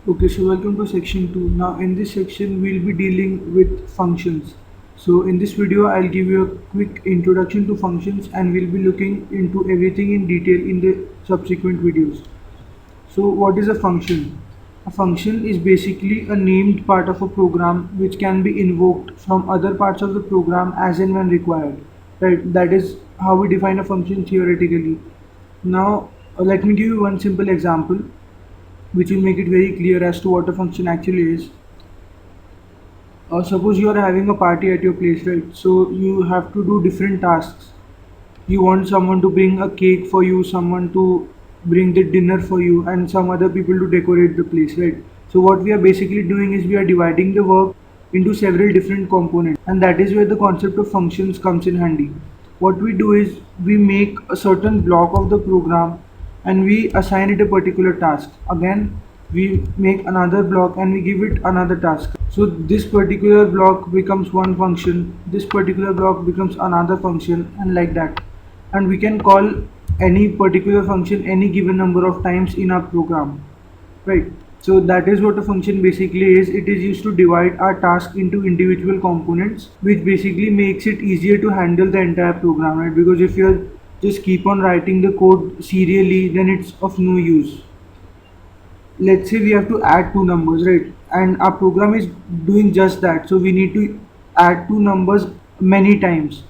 Okay, so welcome to section 2. Now in this section we'll be dealing with functions. So in this video I'll give you a quick introduction to functions and we'll be looking into everything in detail in the subsequent videos. So what is a function? A function is basically a named part of a program which can be invoked from other parts of the program as and when required. Right? That is how we define a function theoretically. Now let me give you one simple example which will make it very clear as to what a function actually is. Suppose you are having a party at your place, right? So you have to do different tasks. You want someone to bring a cake for you, someone to bring the dinner for you, and some other people to decorate the place, right? So what we are basically doing is we are dividing the work into several different components, and that is where the concept of functions comes in handy. What we do is we make a certain block of the program and we assign it a particular task. Again, we make another block and we give it another task. So this particular block becomes one function, this particular block becomes another function, and like that. And we can call any particular function any given number of times in our program, right? So that is what a function basically is. It is used to divide our task into individual components, which basically makes it easier to handle the entire program, right? Because if you're just keep on writing the code serially, then it's of no use. Let's say we have to add two numbers, right? And our program is doing just that, so we need to add two numbers many times.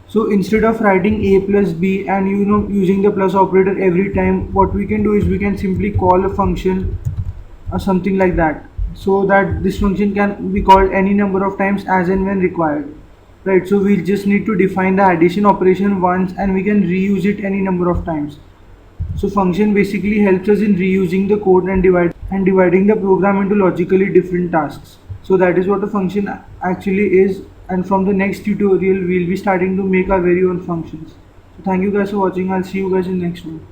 So instead of writing a plus b and using the plus operator every time, what we can do is we can simply call a function or something like that, so that this function can be called any number of times as and when required, right? So we just need to define the addition operation once and we can reuse it any number of times. So function basically helps us in reusing the code and dividing the program into logically different tasks. So that is what a function actually is, and from the next tutorial we'll be starting to make our very own functions. So thank you guys for watching. I'll see you guys in the next one.